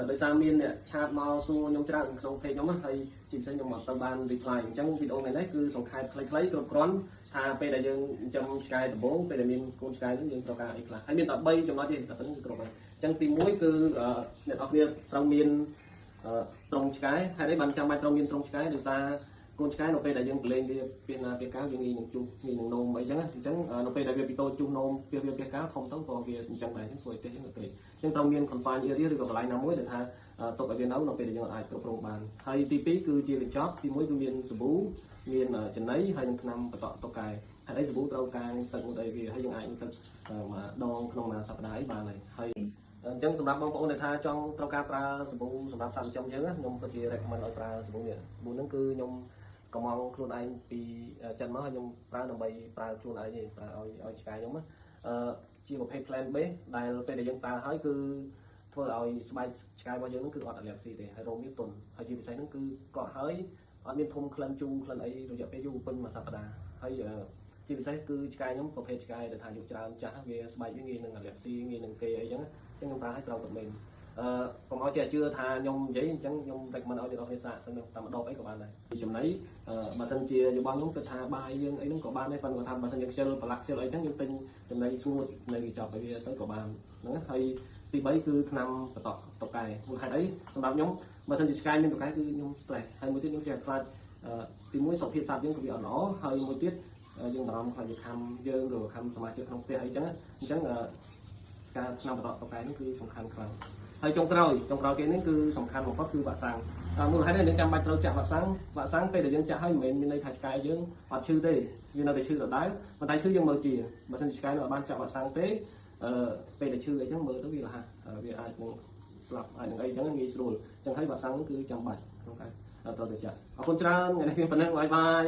ដោយសារមានអ្នកឆាតមកសួរខ្ញុំច្រើនក្នុង page ខ្ញុំហើយជាពិសេសខ្ញុំអត់សូវបាន reply អញ្ចឹងវីដេអូថ្ងៃនេះគឺសង្ខេបខ្លីៗគ្រប់គ្រាន់ថាពេលដែលយើងចិញ្ចឹមឆ្កែដំបូងពេលដែលមានកូនឆ្កែហ្នឹងយើងត្រូវការអីខ្លះហើយមានតែ3ចំណុចទេតែប៉ុណ្្នឹងគឺគ្រប់ហើយអញ្ចឹងទី1គឺអ្នកនរគ្នាត្រូវមានត្រង់ឆ្កែហើយនេះបានចាំបាច់ត្រូវមានត្រង់ឆ្កែដោយសារកូនឆ្កែនៅពេលដែលយើងប្រឡែងវាពីណាពីកាលវាងាយនឹងជុះងាយនឹងនោមអីចឹងនៅពេលដែលវាពីតូចជុះនោមពីកាលធំទៅក៏វាអញ្ចឹងដែរអញ្ចឹងធ្វើឲ្យទេនៅពេលអញ្ចឹងត្រូវមាន confine area ឬក៏កន្លែងណាមួយដែលថាទុកឲ្យវានៅពេលដែលយើងអាចគ្រប់គ្រងបានហើយទី2គឺជាកញ្ចប់ទី1គឺមានសាប៊ូមានចំណីហើយនឹងថ្នាំបតក់តុកែហើយអីសាប៊ូត្រូវការទឹកមួយអីវាហើយយើងអាចទឹកមួយដងក្នុងមួយសប្តាហ៍បានហើយអញ្ចឹងសម្រាប់បងប្អូនដែលថាចង់ត្រូវការប្រើសាប៊ូសម្រាប់សត្វចិញ្ចឹមយើងខ្ញុំពិតជា recommend ឲ្យប្រើសាប៊ូនេះសាប៊ូហ្នឹងគឺខ្ញុំកំងខ្លួនឯងពីចិនមកហើយខ្ញុំប្រើដើម្បីប្រើខ្លួនឯងទេប្រើឲ្យឆ្កែខ្ញុំជាប្រភេទ plant based ដែលពេលដែលយើងប្រើហើយគឺធ្វើឲ្យស្បែកឆ្កែរបស់យើងហ្នឹងគឺអត់ allergy ទេហើយរោមវាទន់ហើយជាពិសេសហ្នឹងគឺកក់ហើយអត់មានធំក្លិនជូរក្លិនអីរយៈពេលយូរពេញមួយសប្តាហ៍ហើយជាពិសេសគឺឆ្កែខ្ញុំប្រភេទឆ្កែដែលថាយុច្រើនចាស់វាស្បែកវាងាយនឹង allergy ងាយនឹងគេអីចឹងខ្ញុំប្រើឲ្យត្រូវតែមែនកុំឲ្យចេះជឿថាខ្ញុំនិយាយអញ្ចឹងខ្ញុំ recommend ឲ្យអ្នកនរគ្នាសាកសិនតែម្ដងអីក៏បានដែរចំណីបើសិនជាយោបល់ខ្ញុំគិតថាបាយយើងអីហ្នឹងក៏បានដែរប៉ុន្តែគាត់ថាបើសិនជាខ្ជិលប្រឡាក់ខ្ជិលអីចឹងយើងទិញចំណីស្ងួតនៅកញ្ចប់ឲ្យវាទៅក៏បានហ្នឹងហើយទី3គឺថ្នាំបតក់តុកែមូលហេតុអីសម្រាប់ខ្ញុំបើសិនជាឆ្កែមានតុកែគឺខ្ញុំ stress ហើយមួយទៀតខ្ញុំចេះខ្លាចទី1សុខភាពសត្វយើងក៏វាអត់ល្អហើយមួយទៀតយើងបារម្ភខ្លាចវាខំយើងឬខំសមាជិកក្នុងផ្ទះអីចឹងអញ្ចឹងការថ្នាំបតក់តុកែនេះគឺសំខាន់ខ្លាំងហើយចុងក្រោយគេនេះគឺសំខាន់បំផុតគឺវ៉ាក់សាំងមូលហេតុនេះយើងចាំបាច់ត្រូវចាក់វ៉ាក់សាំងពេលដែលយើងចាក់ហើយមិនមែនមានន័យថាឆ្កែយើងអត់ឈឺទេវានៅតែឈឺដដែលប៉ុន្តែឈឺយើងមើលជាបើមិនឆ្កែនៅអត់បានចាក់វ៉ាក់សាំងទេពេលដែលឈឺអីចឹងមើលទៅវារហ័សវាអាចនឹងស្លាប់អាចនឹងអីចឹងងាយស្រួលចឹងហើយវ៉ាក់សាំងគឺចាំបាច់ក្នុងការត្រូវតែចាក់អរគុណច្រើនថ្ងៃនេះមានប៉ុណ្ណឹងបាយ